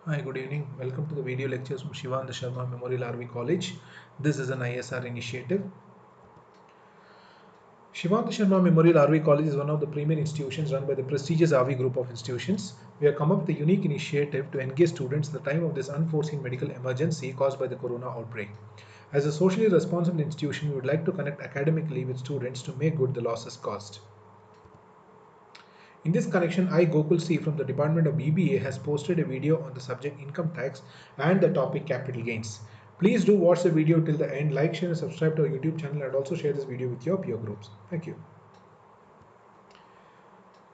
Hi, good evening. Welcome to the video lectures from Shivanda Sharma Memorial RV College. This is an ISR initiative. Shivanda Sharma Memorial RV College is one of the premier institutions run by the prestigious RV group of institutions. We have come up with a unique initiative to engage students at the time of this unforeseen medical emergency caused by the corona outbreak. As a socially responsible institution, we would like to connect academically with students to make good the losses caused. In this connection, I Gokul C from the Department of BBA has posted a video on the subject income tax and the topic capital gains. Please do watch the video till the end, like, share and subscribe to our YouTube channel and also share this video with your peer groups. Thank you.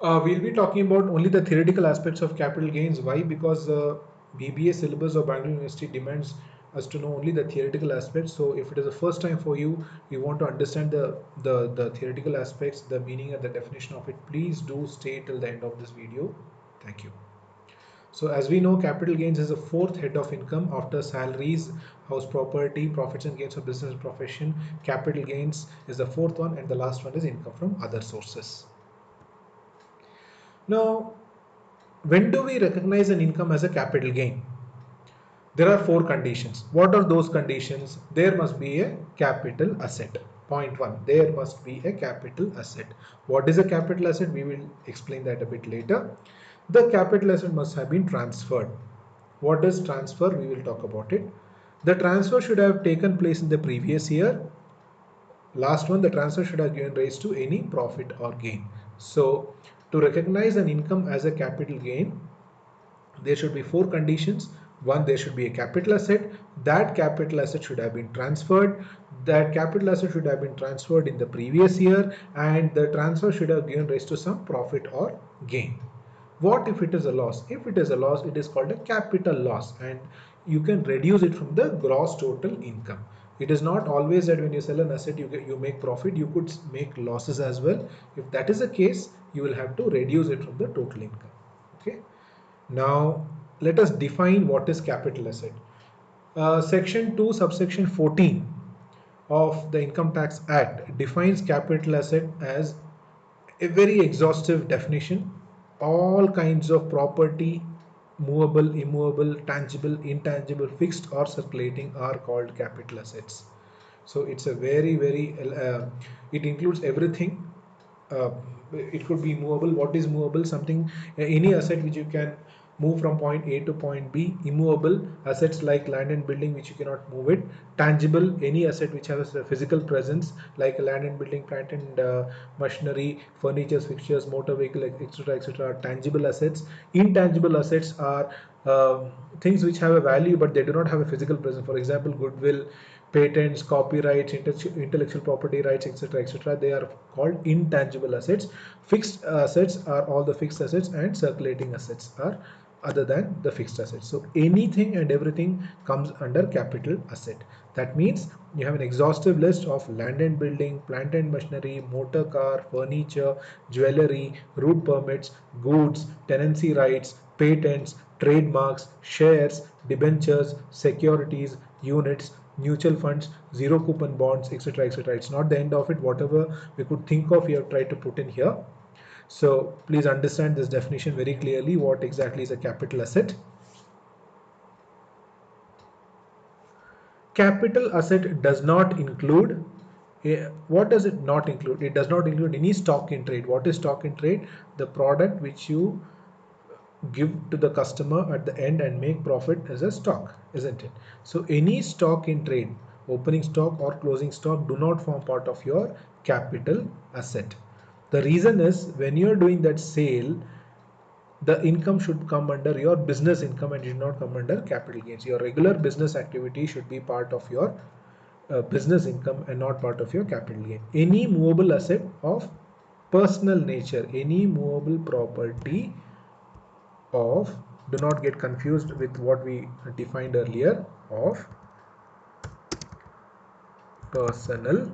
We'll be talking about only the theoretical aspects of capital gains. Why? Because BBA syllabus of Bangalore University demands us to know only the theoretical aspects. So if it is the first time for you, you want to understand the theoretical aspects, the meaning and the definition of it, please do stay till the end of this video. Thank you. So as we know, capital gains is the fourth head of income after salaries, house property, profits and gains of business and profession. Capital gains is the fourth one, and the last one is income from other sources. Now, when do we recognize an income as a capital gain? There are four conditions. What are those conditions? There must be a capital asset. Point one, there must be a capital asset. What is a capital asset? We will explain that a bit later. The capital asset must have been transferred. What is transfer? We will talk about it. The transfer should have taken place in the previous year. Last one, the transfer should have given rise to any profit or gain. So to recognize an income as a capital gain, there should be four conditions. One, there should be a capital asset. That capital asset should have been transferred. That capital asset should have been transferred in the previous year, and the transfer should have given rise to some profit or gain. What if it is a loss? If it is a loss, it is called a capital loss, and you can reduce it from the gross total income. It is not always that when you sell an asset you make profit. You could make losses as well. If that is the case, you will have to reduce it from the total income. Okay. Now, let us define what is capital asset. Section 2, subsection 14 of the Income Tax Act defines capital asset as a very exhaustive definition. All kinds of property, movable, immovable, tangible, intangible, fixed or circulating, are called capital assets. So it's a very it includes everything. uh, it could be movable. What is movable? Something, any asset which you can move from point A to point B. Immovable assets like land and building, which you cannot move it. Tangible, any asset which has a physical presence like land and building, plant and machinery, furniture, fixtures, motor vehicle, etc., etc., are tangible assets. Intangible assets are things which have a value but they do not have a physical presence. For example, goodwill, patents, copyrights, intellectual property rights, etc., etc. They are called intangible assets. Fixed assets are all the fixed assets, and circulating assets are other than the fixed assets. So anything and everything comes under capital asset. That means you have an exhaustive list of land and building, plant and machinery, motor car, furniture, jewelry, route permits, goods, tenancy rights, patents, trademarks, shares, debentures, securities, units, mutual funds, zero coupon bonds, etc., etc. It's not the end of it. Whatever we could think of, we have tried to put in here. So please understand this definition very clearly. What exactly is a capital asset? Capital asset does not include, what does it not include? It does not include any stock in trade. What is stock in trade? The product which you give to the customer at the end and make profit as a stock, isn't it? So any stock in trade, opening stock or closing stock, do not form part of your capital asset. The reason is, when you're doing that sale, the income should come under your business income and should not come under capital gains. Your regular business activity should be part of your business income and not part of your capital gain. Any movable asset of personal nature, any movable property of, do not get confused with what we defined earlier, of personal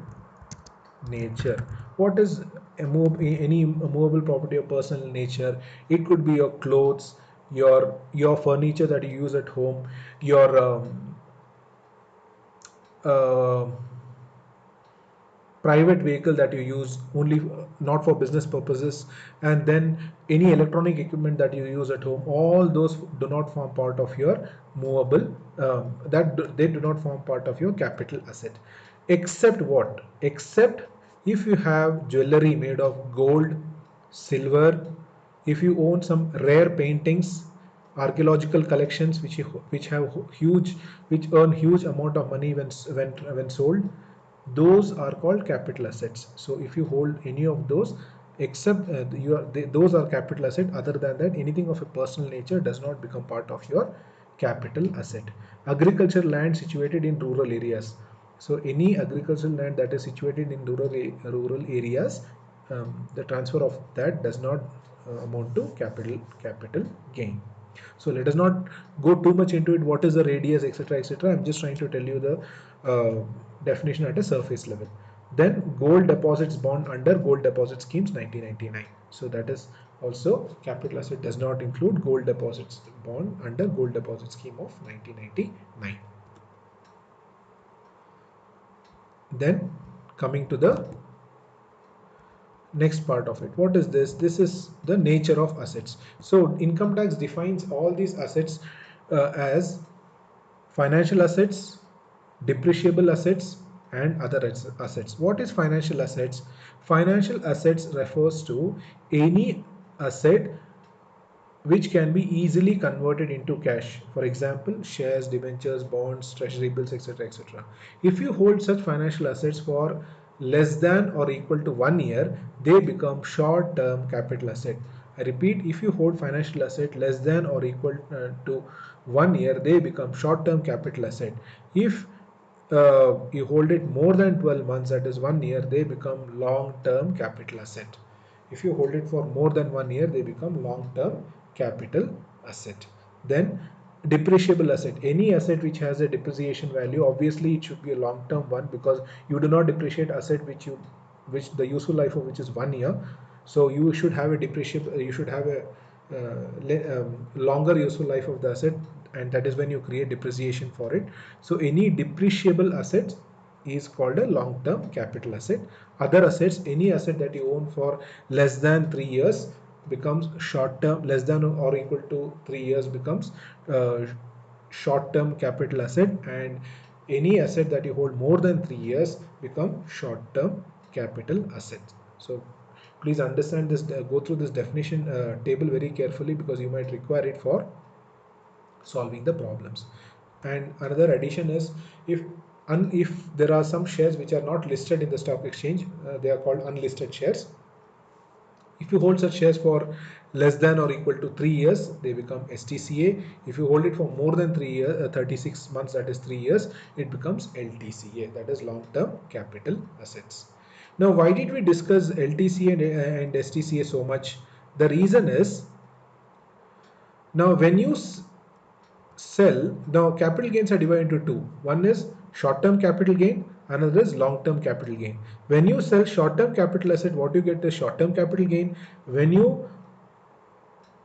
nature. What is any movable property of personal nature? It could be your clothes, your furniture that you use at home, your uh, private vehicle that you use only not for business purposes, and then any electronic equipment that you use at home, all those do not form part of your movable, they do not form part of your capital asset. Except what? Except if you have jewelry made of gold, silver, if you own some rare paintings, archaeological collections which have huge, which earn huge amount of money when sold, those are called capital assets. So if you hold any of those, except those are capital asset. Other than that, anything of a personal nature does not become part of your capital asset. Agricultural land situated in rural areas. So any agricultural land that is situated in rural areas, the transfer of that does not amount to capital gain. So let us not go too much into it. What is the radius, etc., etc. I'm just trying to tell you the definition at a surface level. Then gold deposits bond under gold deposit schemes 1999. So that is also capital asset, does not include gold deposits bond under gold deposit scheme of 1999. Then coming to the next part of it, what is this? This is the nature of assets. So income tax defines all these assets as financial assets, depreciable assets, and other assets. What is financial assets? Financial assets refers to any asset which can be easily converted into cash. For example, shares, debentures, bonds, treasury bills, etc., etc. If you hold such financial assets for less than or equal to 1 year, they become short-term capital asset. I repeat, if you hold financial asset less than or equal to 1 year, they become short-term capital asset. If you hold it more than 12 months, that is 1 year, they become long-term capital asset. If you hold it for more than 1 year, they become long-term capital asset. Then depreciable asset, any asset which has a depreciation value, obviously it should be a long-term one, because you do not depreciate asset which the useful life of which is 1 year. So you should have a depreciable, you should have a longer useful life of the asset, and that is when you create depreciation for it. So any depreciable asset is called a long-term capital asset. Other assets, any asset that you own for less than 3 years becomes short-term, less than or equal to 3 years becomes short-term capital asset, and any asset that you hold more than 3 years become short-term capital assets. So please understand this, go through this definition table very carefully, because you might require it for solving the problems. And another addition is, if there are some shares which are not listed in the stock exchange, they are called unlisted shares. If you hold such shares for less than or equal to 3 years, they become STCA. If you hold it for more than 3 years, 36 months, that is 3 years, it becomes LTCA, that is long-term capital assets. Now, why did we discuss LTCA and STCA so much? The reason is, now when you sell, now capital gains are divided into two. One is short-term capital gain, another is long-term capital gain. When you sell short-term capital asset, what you get is short-term capital gain. When you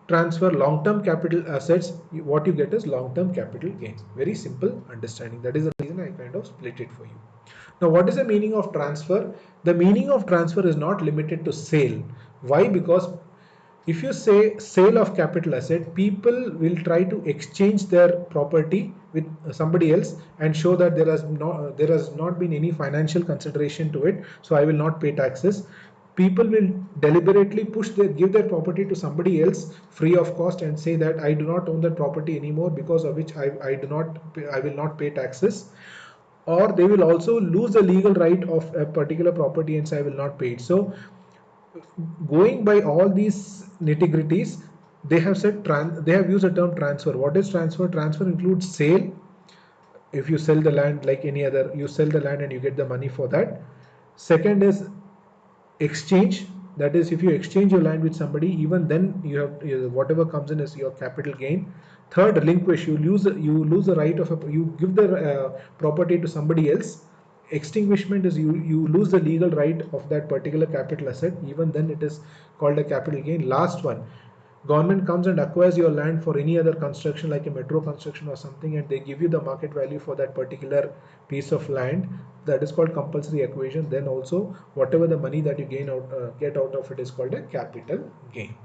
transfer long-term capital assets, what you get is long-term capital gains. Very simple understanding. That is the reason I kind of split it for you. Now, what is the meaning of transfer? The meaning of transfer is not limited to sale. Why? Because if you say sale of capital asset, people will try to exchange their property with somebody else and show that there has not been any financial consideration to it, so I will not pay taxes. People will deliberately give their property to somebody else free of cost and say that I do not own that property anymore, because of which I will not pay taxes. Or they will also lose the legal right of a particular property and say I will not pay it. So going by all these nitty-gritties, they have said they have used the term transfer. What is transfer? Transfer includes sale. If you sell the land like any other, you sell the land and you get the money for that. Second is exchange. That is, if you exchange your land with somebody, even then you have whatever comes in is your capital gain. Third, relinquish. You lose the right of you give the property to somebody else. Extinguishment is you lose the legal right of that particular capital asset. Even then it is called a capital gain. Last one, Government comes and acquires your land for any other construction like a metro construction or something, and they give you the market value for that particular piece of land, that is called compulsory acquisition. Then also whatever the money that you get out of it is called a capital gain.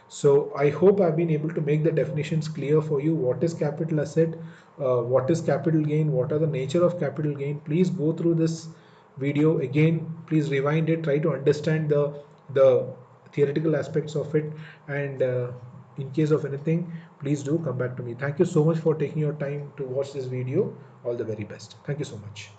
So I hope I've been able to make the definitions clear for you. What is capital asset? What is capital gain? What are the nature of capital gain? Please go through this video again. Please rewind it. Try to understand the theoretical aspects of it. And in case of anything, please do come back to me. Thank you so much for taking your time to watch this video. All the very best. Thank you so much.